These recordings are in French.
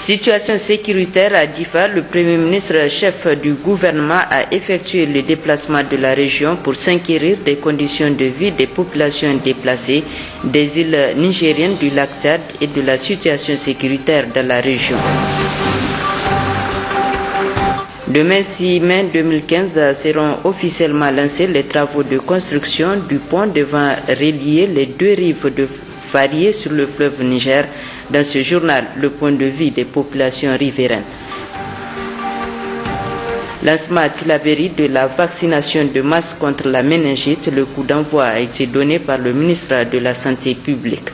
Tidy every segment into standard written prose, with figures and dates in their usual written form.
Situation sécuritaire à Difa, le Premier ministre chef du gouvernement a effectué le déplacement de la région pour s'inquérir des conditions de vie des populations déplacées des îles nigériennes du lac Tchad et de la situation sécuritaire dans la région. Demain 6 mai 2015 seront officiellement lancés les travaux de construction du pont devant relier les deux rives variées sur le fleuve Niger. Dans ce journal, le point de vue des populations riveraines. Lancement à Tillabéri de la vaccination de masse contre la méningite, le coup d'envoi a été donné par le ministre de la Santé publique.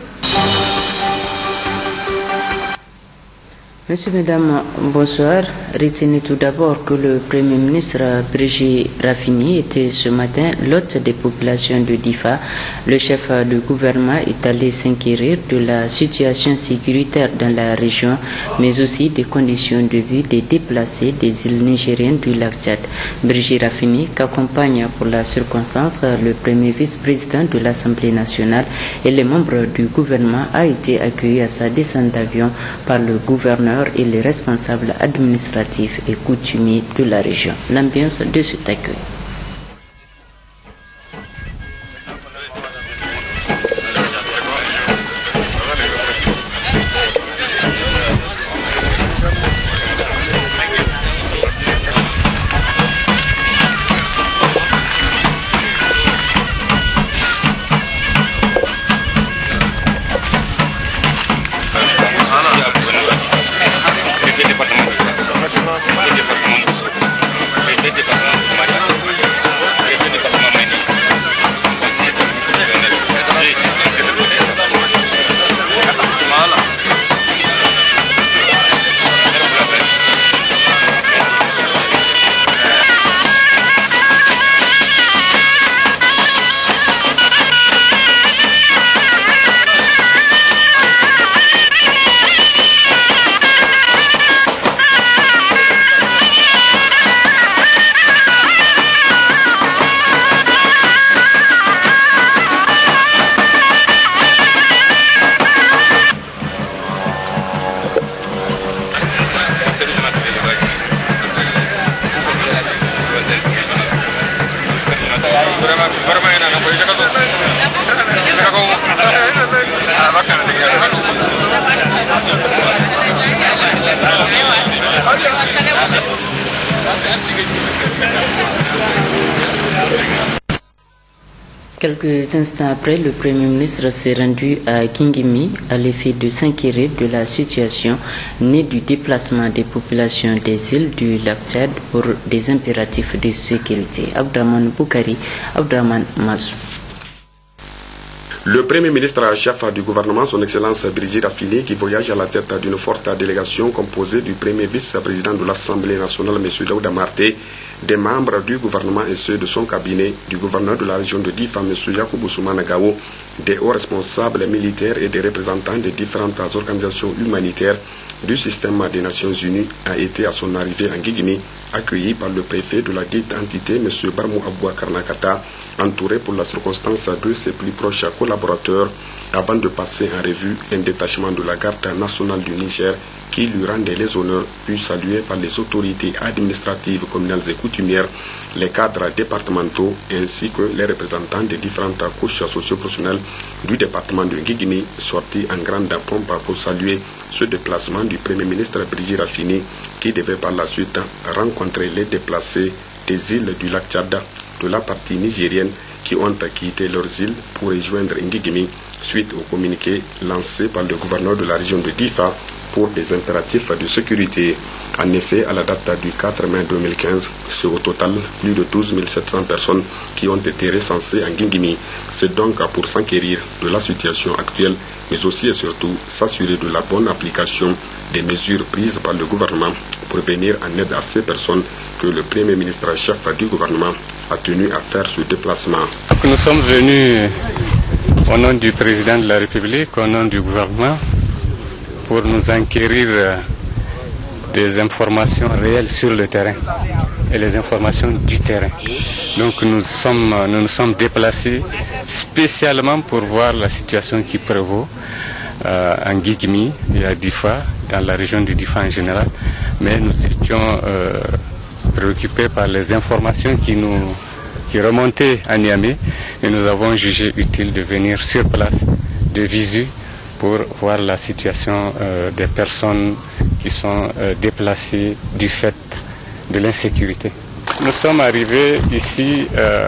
Monsieur, Mesdames, bonsoir. Retenez tout d'abord que le Premier ministre Brigitte Raffini était ce matin l'hôte des populations de Difa. Le chef du gouvernement est allé s'inquérir de la situation sécuritaire dans la région, mais aussi des conditions de vie des déplacés des îles nigériennes du lac Tchad. Brigitte Raffini, qu'accompagne pour la circonstance le premier vice-président de l'Assemblée nationale et les membres du gouvernement, a été accueilli à sa descente d'avion par le gouverneur et les responsables administratifs et coutumiers de la région. L'ambiance de cet accueil. Quelques instants après, le Premier ministre s'est rendu à Kingimi à l'effet de s'inquérir de la situation née du déplacement des populations des îles du lac Tchad pour des impératifs de sécurité. Abdraman Boukari, Abdraman Mazou. Le Premier ministre chef du gouvernement, son Excellence Brigitte Raffini, qui voyage à la tête d'une forte délégation composée du premier vice-président de l'Assemblée nationale, M. Daouda Marté, des membres du gouvernement et ceux de son cabinet, du gouverneur de la région de Difa, M. Yakubu Soumana Gao, des hauts responsables militaires et des représentants des différentes organisations humanitaires du système des Nations Unies, a été à son arrivée en Guigui accueilli par le préfet de la dite entité, M. Barmou Aboua Karnakata, entouré pour la circonstance de ses plus proches collaborateurs, avant de passer en revue un détachement de la garde nationale du Niger qui lui rendait les honneurs, puis salué par les autorités administratives, communales et coutumières, les cadres départementaux ainsi que les représentants des différentes couches socio-professionnelles du département de Guigui, sortis en grande pompe pour saluer ce déplacement du Premier ministre Brigitte Raffini, qui devait par la suite rencontrer les déplacés des îles du lac Tchad, de la partie nigérienne, qui ont quitté leurs îles pour rejoindre Nguigimi suite au communiqué lancé par le gouverneur de la région de Difa pour des impératifs de sécurité. En effet, à la date du 4 mai 2015, c'est au total plus de 12 700 personnes qui ont été recensées en Nguigimi. C'est donc pour s'enquérir de la situation actuelle, mais aussi et surtout s'assurer de la bonne application des mesures prises par le gouvernement pour venir en aide à ces personnes que le Premier ministre chef du gouvernement a tenu à faire ce déplacement. Nous sommes venus au nom du président de la République, au nom du gouvernement, pour nous enquérir des informations réelles sur le terrain et les informations du terrain. Donc nous nous sommes déplacés spécialement pour voir la situation qui prévaut en Guigmi et à Difa, dans la région du Difa en général, mais nous étions préoccupés par les informations qui remontaient à Niamey et nous avons jugé utile de venir sur place de visu pour voir la situation des personnes qui sont déplacées du fait de l'insécurité. Nous sommes arrivés ici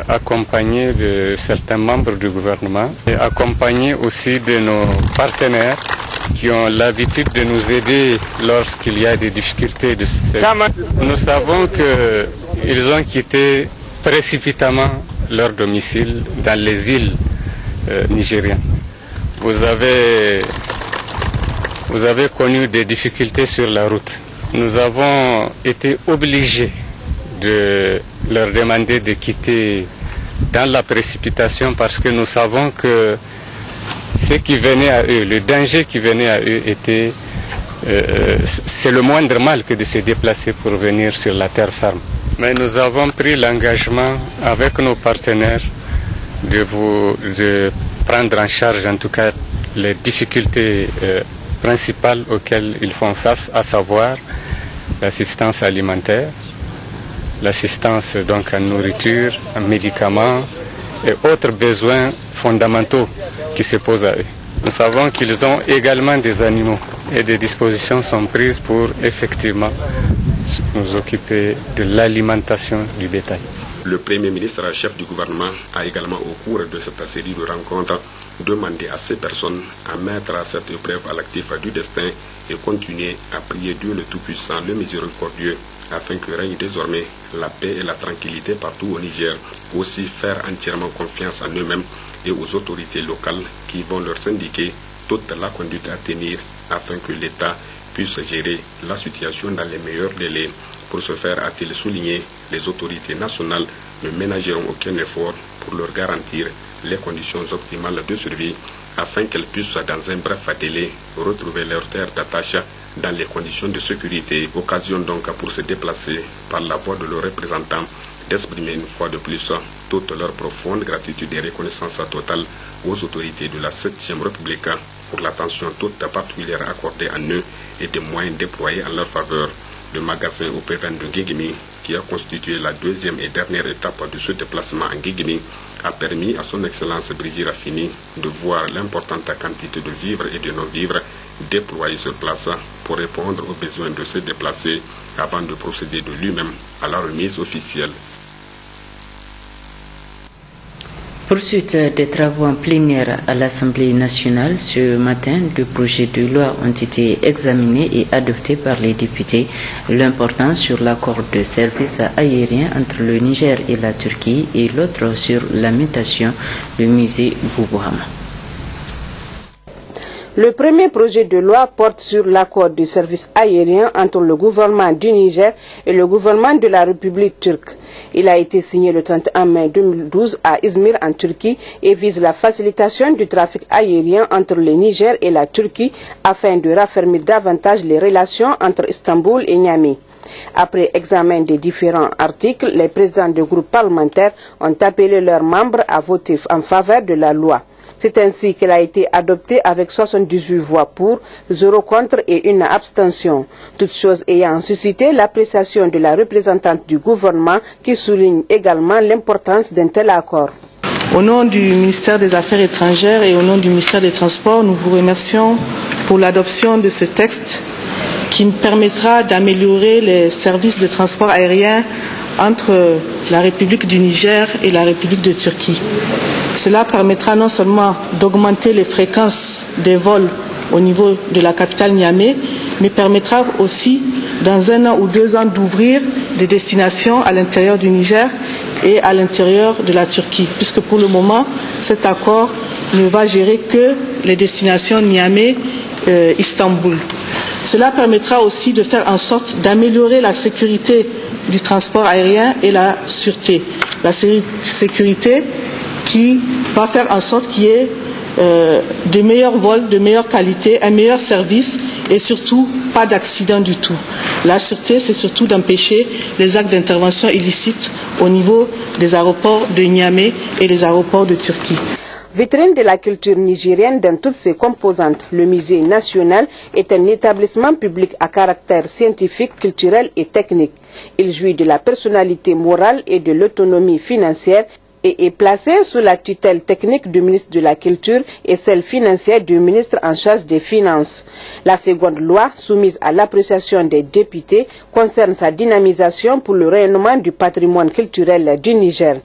accompagnés de certains membres du gouvernement et accompagnés aussi de nos partenaires qui ont l'habitude de nous aider lorsqu'il y a des difficultés. Nous savons qu'ils ont quitté précipitamment leur domicile dans les îles nigériennes. Vous avez connu des difficultés sur la route. Nous avons été obligés de leur demander de quitter dans la précipitation parce que nous savons que ce qui venait à eux, le danger qui venait à eux était, c'est le moindre mal que de se déplacer pour venir sur la terre ferme. Mais nous avons pris l'engagement avec nos partenaires de prendre en charge en tout cas les difficultés principales auxquelles ils font face, à savoir l'assistance alimentaire, l'assistance donc en nourriture, en médicaments et autres besoins fondamentaux qui se posent à eux. Nous savons qu'ils ont également des animaux et des dispositions sont prises pour effectivement nous occuper de l'alimentation du bétail. Le Premier ministre, chef du gouvernement, a également au cours de cette série de rencontres demandé à ces personnes à mettre cette épreuve à l'actif du destin et continuer à prier Dieu le Tout-Puissant, le Miséricordieux, afin que règne désormais la paix et la tranquillité partout au Niger. Aussi faire entièrement confiance en eux-mêmes et aux autorités locales qui vont leur indiquer toute la conduite à tenir afin que l'État puisse gérer la situation dans les meilleurs délais. Pour ce faire, a-t-il souligné, les autorités nationales ne ménageront aucun effort pour leur garantir les conditions optimales de survie afin qu'elles puissent, dans un bref délai, retrouver leur terre d'attache dans les conditions de sécurité. Occasion donc pour se déplacer par la voix de leurs représentants d'exprimer une fois de plus toute leur profonde gratitude et reconnaissance totale aux autorités de la 7e République pour l'attention toute particulière accordée à eux et des moyens déployés en leur faveur. Le magasin au P20 de Guigmi, qui a constitué la deuxième et dernière étape de ce déplacement en Guigmi, a permis à son Excellence Brigitte Raffini de voir l'importante quantité de vivres et de non-vivres déployés sur place pour répondre aux besoins de se déplacer avant de procéder de lui-même à la remise officielle. Poursuite des travaux en plénière à l'Assemblée nationale. Ce matin, deux projets de loi ont été examinés et adoptés par les députés. L'important sur l'accord de service aérien entre le Niger et la Turquie et l'autre sur la mutation du musée Boubouhama. Le premier projet de loi porte sur l'accord de service aérien entre le gouvernement du Niger et le gouvernement de la République turque. Il a été signé le 31 mai 2012 à Izmir en Turquie et vise la facilitation du trafic aérien entre le Niger et la Turquie afin de raffermir davantage les relations entre Istanbul et Niamey. Après examen des différents articles, les présidents de groupes parlementaires ont appelé leurs membres à voter en faveur de la loi. C'est ainsi qu'elle a été adoptée avec 78 voix pour, 0 contre et 1 abstention. Toutes choses ayant suscité l'appréciation de la représentante du gouvernement qui souligne également l'importance d'un tel accord. Au nom du ministère des Affaires étrangères et au nom du ministère des Transports, nous vous remercions pour l'adoption de ce texte qui permettra d'améliorer les services de transport aérien entre la République du Niger et la République de Turquie. Cela permettra non seulement d'augmenter les fréquences des vols au niveau de la capitale Niamey, mais permettra aussi, dans 1 an ou 2 ans, d'ouvrir des destinations à l'intérieur du Niger et à l'intérieur de la Turquie, puisque pour le moment, cet accord ne va gérer que les destinations Niamey-Istanbul. Cela permettra aussi de faire en sorte d'améliorer la sécurité du transport aérien et la sûreté. La sécurité qui va faire en sorte qu'il y ait de meilleurs vols, de meilleure qualité, un meilleur service et surtout pas d'accident du tout. La sûreté, c'est surtout d'empêcher les actes d'intervention illicites au niveau des aéroports de Niamey et des aéroports de Turquie. Vitrine de la culture nigérienne dans toutes ses composantes, le musée national est un établissement public à caractère scientifique, culturel et technique. Il jouit de la personnalité morale et de l'autonomie financière et est placé sous la tutelle technique du ministre de la Culture et celle financière du ministre en charge des Finances. La seconde loi, soumise à l'appréciation des députés, concerne sa dynamisation pour le rayonnement du patrimoine culturel du Niger.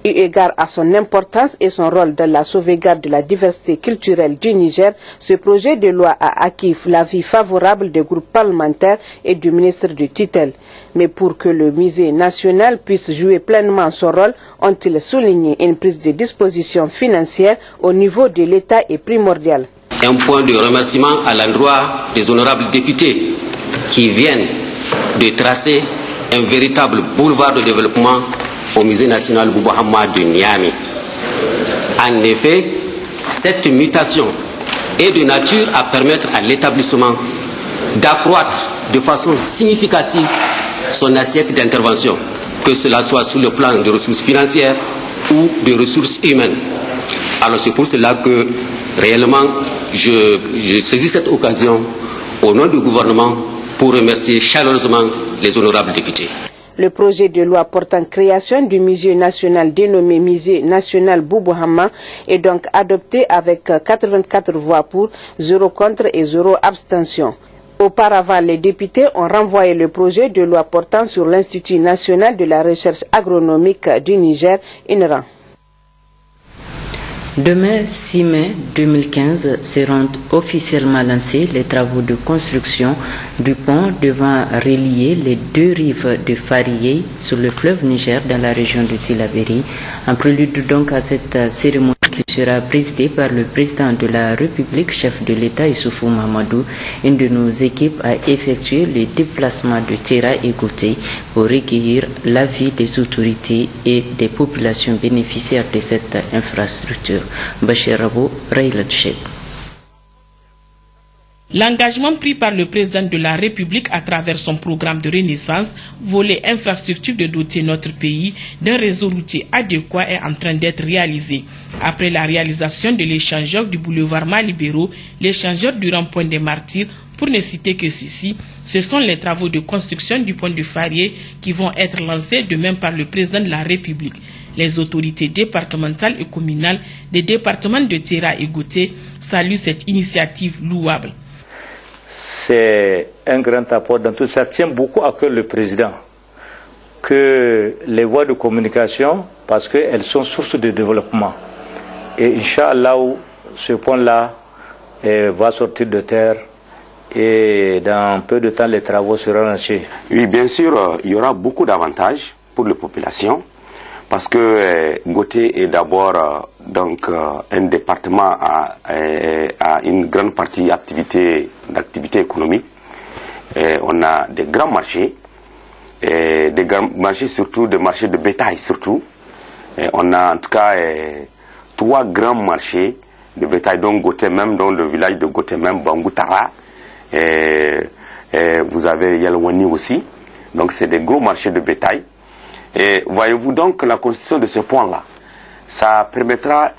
Eu égard à son importance et son rôle dans la sauvegarde de la diversité culturelle du Niger, ce projet de loi a acquis l'avis favorable des groupes parlementaires et du ministre du tutelle. Mais pour que le musée national puisse jouer pleinement son rôle, ont-ils souligné une prise de disposition financière au niveau de l'État est primordiale. Un point de remerciement à l'endroit des honorables députés qui viennent de tracer un véritable boulevard de développement au musée national Boubou Hamad de Niamey. En effet, cette mutation est de nature à permettre à l'établissement d'accroître de façon significative son assiette d'intervention, que cela soit sur le plan des ressources financières ou des ressources humaines. Alors c'est pour cela que réellement je saisis cette occasion au nom du gouvernement pour remercier chaleureusement les honorables députés. Le projet de loi portant création du musée national dénommé Musée national Boubou Hamad est donc adopté avec 84 voix pour, 0 contre et 0 abstention. Auparavant, les députés ont renvoyé le projet de loi portant sur l'Institut national de la recherche agronomique du Niger, INRA. Demain, 6 mai 2015, seront officiellement lancés les travaux de construction du pont devant relier les deux rives de Farié sur le fleuve Niger dans la région de Tillabéri. En prélude donc à cette cérémonie qui sera présidée par le président de la République, chef de l'État Issoufou Mahamadou, une de nos équipes a effectué le déplacement de Tera et Gouté pour recueillir l'avis des autorités et des populations bénéficiaires de cette infrastructure. Bachir Rabo, Raïla Tchèque. L'engagement pris par le président de la République à travers son programme de renaissance, volet infrastructure de doter notre pays d'un réseau routier adéquat est en train d'être réalisé. Après la réalisation de l'échangeur du boulevard Malibéro, l'échangeur du rond-point des Martyrs, pour ne citer que ceci, ce sont les travaux de construction du pont de Farié qui vont être lancés demain par le président de la République. Les autorités départementales et communales des départements de Tera et Gouté saluent cette initiative louable. C'est un grand apport dans tout ça. Tient beaucoup à cœur le président que les voies de communication, parce qu'elles sont source de développement. Et Inch'Allah, ce pont-là va sortir de terre et dans peu de temps, les travaux seront lancés. Oui, bien sûr, il y aura beaucoup d'avantages pour les populations parce que Gouté est d'abord un département à une grande partie d'activité économique. On a des grands marchés, surtout des marchés de bétail surtout. On a en tout cas 3 grands marchés de bétail, dont Gouté même, dans le village de Gouté même, Bangoutara. Vous avez Yalwani aussi. Donc c'est des gros marchés de bétail. Et voyez-vous donc la construction de ce pont-là, ça permettra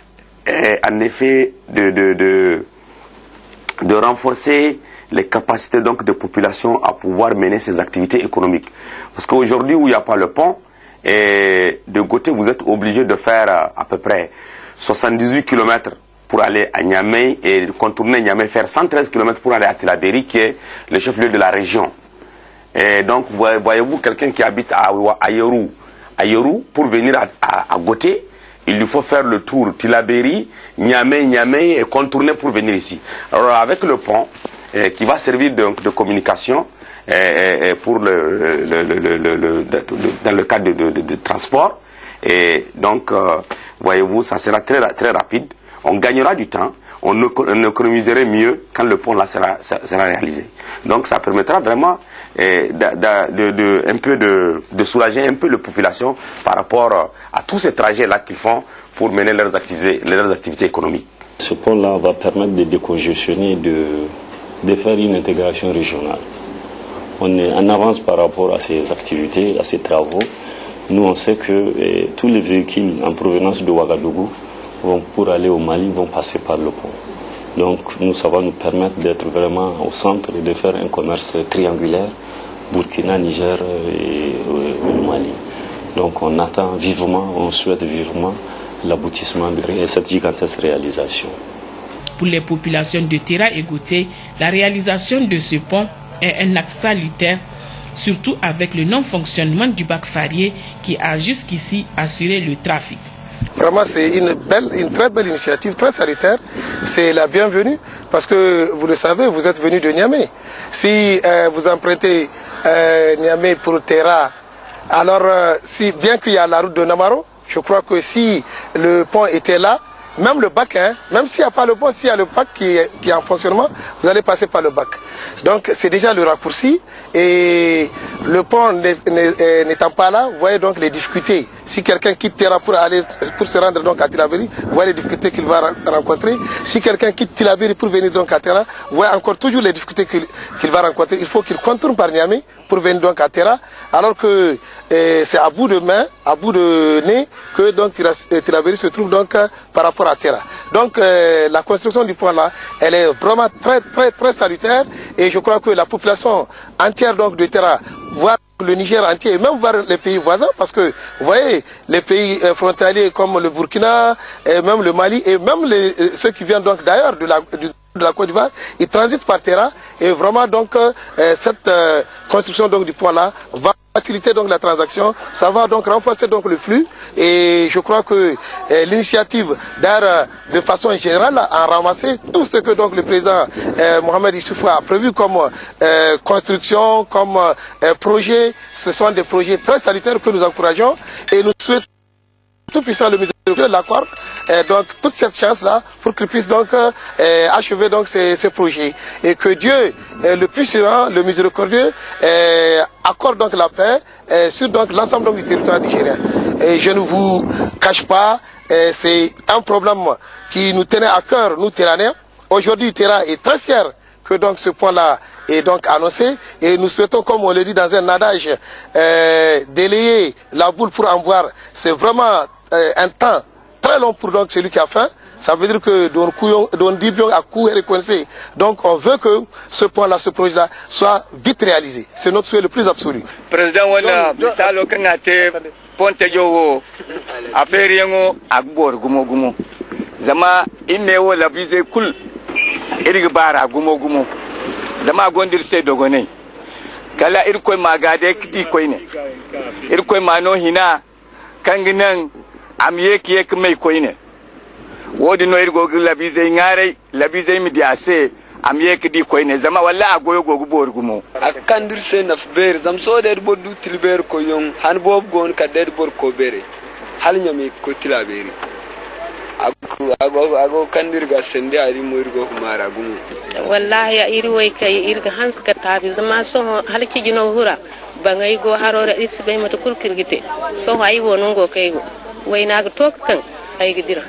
en effet de renforcer les capacités donc de population à pouvoir mener ses activités économiques. Parce qu'aujourd'hui où il n'y a pas le pont, de Gouté vous êtes obligé de faire à peu près 78 km pour aller à Niamey et contourner Niamey, faire 113 km pour aller à Tillabéri qui est le chef-lieu de la région. Et donc voyez-vous quelqu'un qui habite à Yorou, pour venir à Gouté, il lui faut faire le tour Tillabéri, Niamey et contourner pour venir ici. Alors avec le pont qui va servir de communication pour dans le cadre de transport, et donc voyez-vous ça sera très rapide, on gagnera du temps, on économiserait mieux quand le pont là sera réalisé. Donc ça permettra vraiment de soulager un peu la population par rapport à tous ces trajets là qu'ils font pour mener leurs activités économiques. Ce pont là va permettre de décongestionner, de faire une intégration régionale. On est en avance par rapport à ces activités, à ces travaux. Nous on sait que tous les véhicules en provenance de Ouagadougou pour aller au Mali vont passer par le pont. Donc nous, ça va nous permettre d'être vraiment au centre et de faire un commerce triangulaire, Burkina, Niger et le Mali. Donc on attend vivement, on souhaite vivement l'aboutissement de cette gigantesque réalisation. Pour les populations de Terra et Gouté, la réalisation de ce pont est un acte salutaire, surtout avec le non-fonctionnement du bac Farié qui a jusqu'ici assuré le trafic. Vraiment, c'est une très belle initiative, très salutaire. C'est la bienvenue parce que, vous le savez, vous êtes venu de Niamey. Si vous empruntez Niamey pour Terra, alors bien qu'il y a la route de Namaro, je crois que si le pont était là, même le bac, même s'il n'y a pas le pont, s'il y a le bac qui est en fonctionnement, vous allez passer par le bac. Donc c'est déjà le raccourci et le pont n'étant pas là, vous voyez donc les difficultés. Si quelqu'un quitte Terra pour se rendre donc à Tilaberi, vous voyez les difficultés qu'il va rencontrer. Si quelqu'un quitte Tilaberi pour venir donc à Terra, vous voyez encore toujours les difficultés qu'il va rencontrer. Il faut qu'il contourne par Niamey pour venir donc à Terra, alors que c'est à bout de main, à bout de nez que donc Tilaberi se trouve donc par rapport à Terra. Donc la construction du pont là, elle est vraiment très salutaire et je crois que la population entière donc de Terra, voire le Niger entier et même voir les pays voisins, parce que vous voyez les pays frontaliers comme le Burkina et même le Mali et même ceux qui viennent donc d'ailleurs de la Côte d'Ivoire, ils transitent par Terra et vraiment donc cette construction donc du pont là va faciliter donc la transaction, ça va donc renforcer donc le flux et je crois que l'initiative d'ailleurs de façon générale a ramassé tout ce que donc le président Mohamed Issoufou a prévu comme construction, comme projet. Ce sont des projets très salutaires que nous encourageons et nous souhaitons tout puissant le miséricordieux l'accorde donc toute cette chance là pour qu'il puisse donc achever donc ces projets et que Dieu le puissant, le miséricordieux accorde donc la paix sur donc l'ensemble du territoire nigérien. Et je ne vous cache pas, c'est un problème qui nous tenait à cœur, nous Terranais. Aujourd'hui Terra est très fier que donc ce point là est donc annoncé et nous souhaitons, comme on le dit dans un adage, délayer la boule pour en boire. C'est vraiment un temps très long pour donc celui qui a faim. Ça veut dire que Don Dibion a couru et coincé. Donc on veut que ce point-là, ce projet-là, soit vite réalisé. C'est notre souhait le plus absolu. Président, wana misalo kanate ponte yo affaire yango agbor gumo gumo. Zama imewo la vise kul irgbara gumo gumo. Zama gondir se dogone. Kala irkoy magade kiti koyne. Irkoy mano hina kanginan amyeki yek mai koyne. Wodi no irgo labize ngare labize mi diase amyeki di koyne zama walla agoyo gogu borgumo akandir se nafber zam so der bodu tilber ko yon han bob gon ka der bor ko bere hal nyami ko tilaberi ago kandir ga sende ari mo irgo mara gumo wallahi ya iri way kay irga hans ka tabi zama so halki jino hura bangay go harore itbe mata kurkirgite so hay wonon go kay go wayna ga tok kan ay gidira.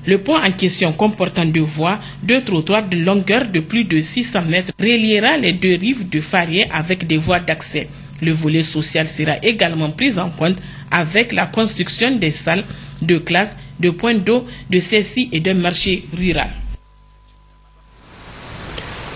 Le pont en question, comportant deux voies, deux trottoirs de longueur de plus de 600 mètres, reliera les deux rives de Farié avec des voies d'accès. Le volet social sera également pris en compte avec la construction des salles de classe, de points d'eau, de CSI et d'un marché rural.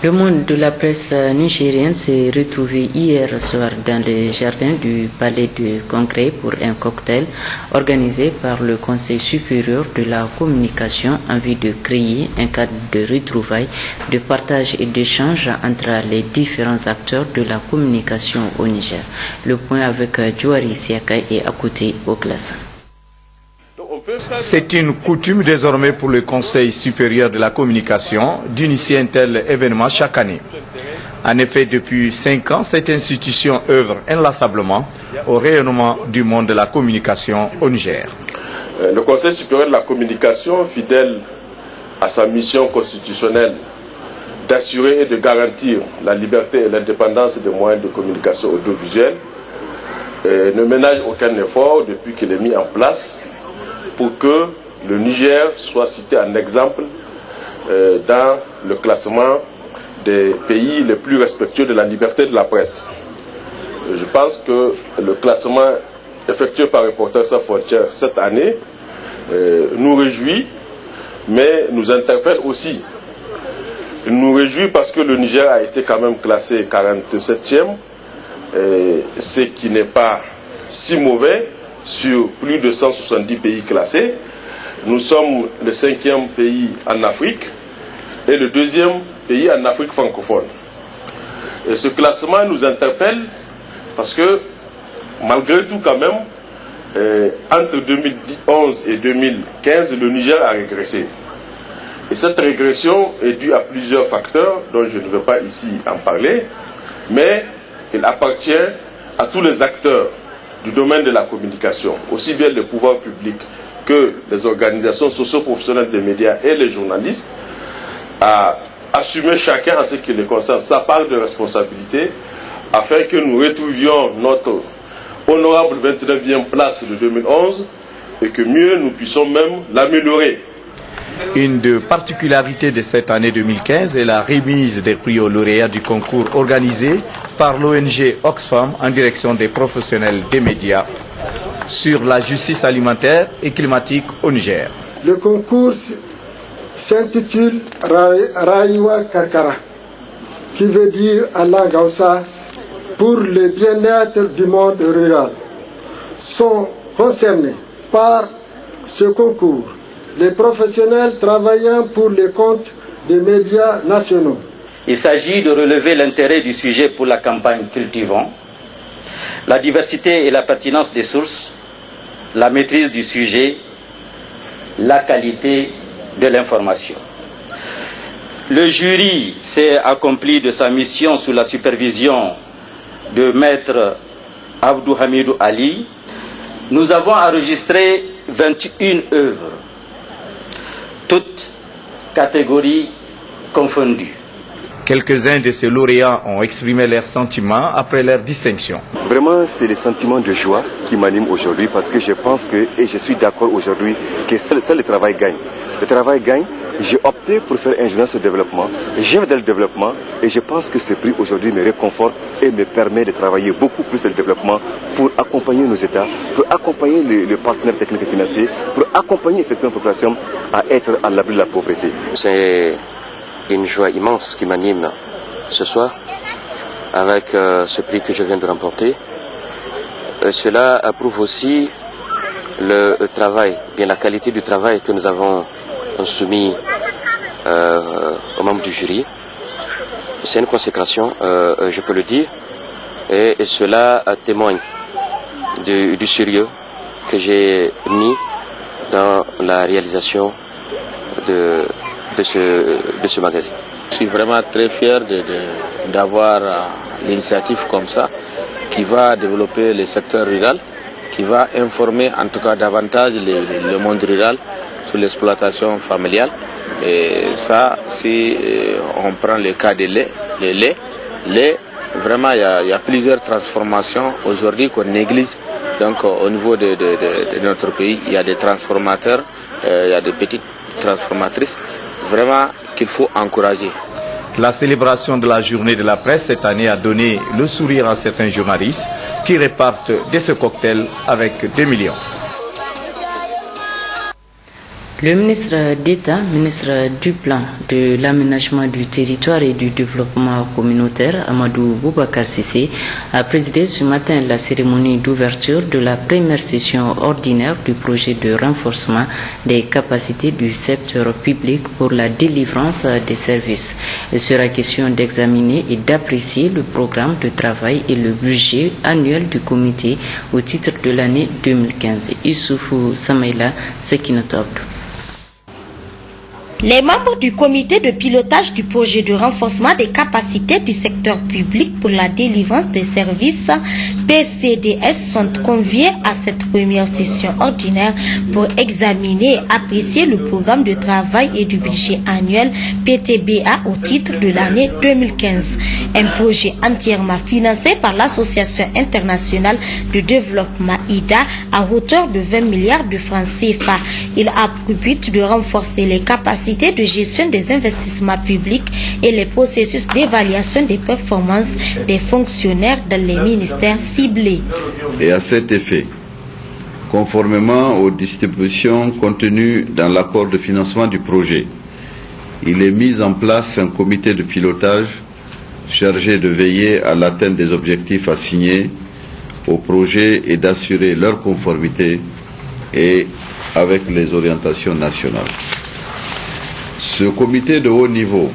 Le monde de la presse nigérienne s'est retrouvé hier soir dans les jardins du Palais du Congrès pour un cocktail organisé par le Conseil supérieur de la communication en vue de créer un cadre de retrouvailles, de partage et d'échange entre les différents acteurs de la communication au Niger. Le point avec Djouari Siaka et Akouté au classe. C'est une coutume désormais pour le Conseil supérieur de la communication d'initier un tel événement chaque année. En effet, depuis 5 ans, cette institution œuvre inlassablement au rayonnement du monde de la communication au Niger. Le Conseil supérieur de la communication, fidèle à sa mission constitutionnelle d'assurer et de garantir la liberté et l'indépendance des moyens de communication audiovisuelle, ne ménage aucun effort depuis qu'il est mis en place pour que le Niger soit cité en exemple dans le classement des pays les plus respectueux de la liberté de la presse. Je pense que le classement effectué par Reporters sans frontières cette année nous réjouit, mais nous interpelle aussi. Nous réjouit parce que le Niger a été quand même classé 47e, ce qui n'est pas si mauvais sur plus de 170 pays classés. Nous sommes le 5e pays en Afrique et le 2e pays en Afrique francophone. Et ce classement nous interpelle parce que malgré tout quand même, entre 2011 et 2015, le Niger a régressé. Et cette régression est due à plusieurs facteurs dont je ne veux pas ici en parler, mais il appartient à tous les acteurs du domaine de la communication, aussi bien les pouvoirs publics que les organisations socio-professionnelles des médias et les journalistes, à assumer chacun en ce qui les concerne sa part de responsabilité afin que nous retrouvions notre honorable 29e place de 2011 et que mieux nous puissions même l'améliorer. Une des particularités de cette année 2015 est la remise des prix aux lauréats du concours organisé par l'ONG Oxfam en direction des professionnels des médias sur la justice alimentaire et climatique au Niger. Le concours s'intitule Raiwa Kakara, qui veut dire en langue Hausa pour le bien-être du monde rural. Sont concernés par ce concours les professionnels travaillant pour le compte des médias nationaux. Il s'agit de relever l'intérêt du sujet pour la campagne Cultivons, la diversité et la pertinence des sources, la maîtrise du sujet, la qualité de l'information. Le jury s'est accompli de sa mission sous la supervision de Maître Abdou Hamidou Ali. Nous avons enregistré 21 œuvres, toutes catégories confondues. Quelques-uns de ces lauréats ont exprimé leurs sentiments après leur distinction. Vraiment, c'est le sentiment de joie qui m'anime aujourd'hui parce que je pense que, et je suis d'accord aujourd'hui, que seul le travail gagne. Le travail gagne. J'ai opté pour faire un journaliste de développement. J'aime dans le développement et je pense que ce prix aujourd'hui me réconforte et me permet de travailler beaucoup plus dans le développement pour accompagner nos États, pour accompagner les partenaires techniques et financiers, pour accompagner effectivement la population à être à l'abri de la pauvreté. C'est une joie immense qui m'anime ce soir avec ce prix que je viens de remporter. Cela approuve aussi le travail, bien la qualité du travail que nous avons soumis aux membres du jury. C'est une consécration, je peux le dire, et cela témoigne du sérieux que j'ai mis dans la réalisation de ce magazine. Je suis vraiment très fier d'avoir l'initiative comme ça qui va développer le secteur rural, qui va informer en tout cas davantage le monde rural sur l'exploitation familiale. Et ça, si on prend le cas de le lait, vraiment il y a plusieurs transformations aujourd'hui qu'on néglige. Donc au niveau de notre pays, il y a des transformateurs, il y a des petites transformatrices, vraiment qu'il faut encourager. La célébration de la journée de la presse cette année a donné le sourire à certains journalistes qui repartent de ce cocktail avec 2 millions. Le ministre d'État, ministre du Plan, de l'Aménagement du Territoire et du Développement communautaire, Amadou Boubacar Sissé, a présidé ce matin la cérémonie d'ouverture de la première session ordinaire du projet de renforcement des capacités du secteur public pour la délivrance des services. Il sera question d'examiner et d'apprécier le programme de travail et le budget annuel du comité au titre de l'année 2015. Issoufou Samaïla, Sekinot Abdou. Les membres du comité de pilotage du projet de renforcement des capacités du secteur public pour la délivrance des services PCDS sont conviés à cette première session ordinaire pour examiner et apprécier le programme de travail et du budget annuel PTBA au titre de l'année 2015. Un projet entièrement financé par l'Association internationale de développement IDA à hauteur de 20 milliards de francs CFA. Il a pour but de renforcer les capacités de gestion des investissements publics et les processus d'évaluation des performances des fonctionnaires dans les ministères ciblés. Et à cet effet, conformément aux dispositions contenues dans l'accord de financement du projet. Il est mis en place un comité de pilotage chargé de veiller à l'atteinte des objectifs assignés au projet et d'assurer leur conformité et avec les orientations nationales. Ce comité de haut niveau,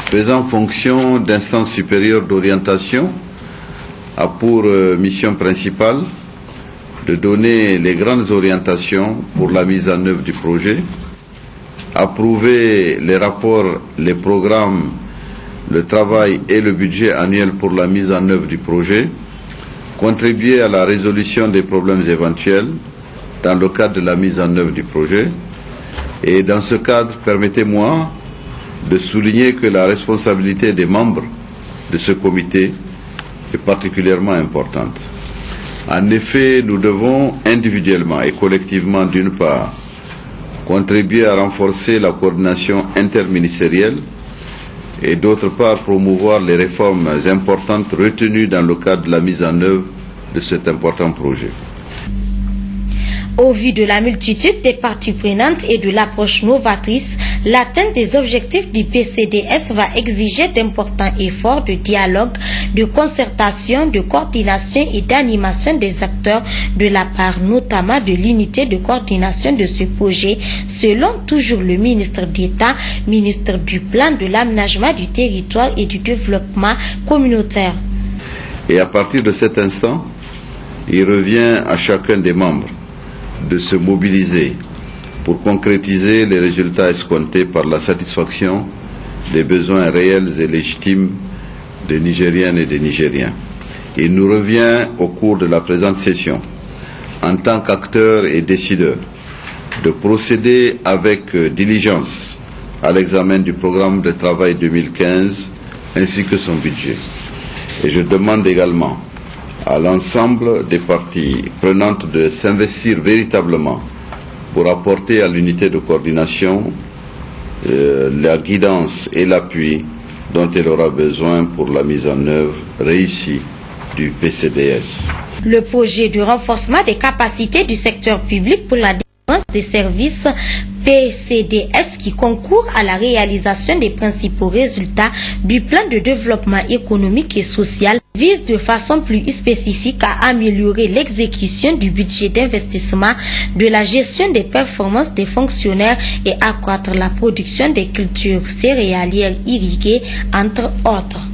faisant fonction d'instance supérieure d'orientation, a pour mission principale de donner les grandes orientations pour la mise en œuvre du projet, approuver les rapports, les programmes, le travail et le budget annuel pour la mise en œuvre du projet, contribuer à la résolution des problèmes éventuels dans le cadre de la mise en œuvre du projet. Et dans ce cadre, permettez-moi de souligner que la responsabilité des membres de ce comité est particulièrement importante. En effet, nous devons individuellement et collectivement, d'une part, contribuer à renforcer la coordination interministérielle et d'autre part promouvoir les réformes importantes retenues dans le cadre de la mise en œuvre de cet important projet. Au vu de la multitude des parties prenantes et de l'approche novatrice, l'atteinte des objectifs du PCDS va exiger d'importants efforts de dialogue, de concertation, de coordination et d'animation des acteurs de la part notamment de l'unité de coordination de ce projet, selon toujours le ministre d'État, ministre du Plan, de l'Aménagement du Territoire et du Développement communautaire. Et à partir de cet instant, il revient à chacun des membres de se mobiliser pour concrétiser les résultats escomptés par la satisfaction des besoins réels et légitimes des Nigériennes et des Nigériens. Il nous revient au cours de la présente session, en tant qu'acteurs et décideurs, de procéder avec diligence à l'examen du programme de travail 2015 ainsi que son budget. Et je demande également à l'ensemble des parties prenantes de s'investir véritablement pour apporter à l'unité de coordination la guidance et l'appui dont elle aura besoin pour la mise en œuvre réussie du PCDS. Le projet de renforcement des capacités du secteur public pour la défense des services PCDS qui concourt à la réalisation des principaux résultats du plan de développement économique et social vise de façon plus spécifique à améliorer l'exécution du budget d'investissement, de la gestion des performances des fonctionnaires et accroître la production des cultures céréalières irriguées, entre autres.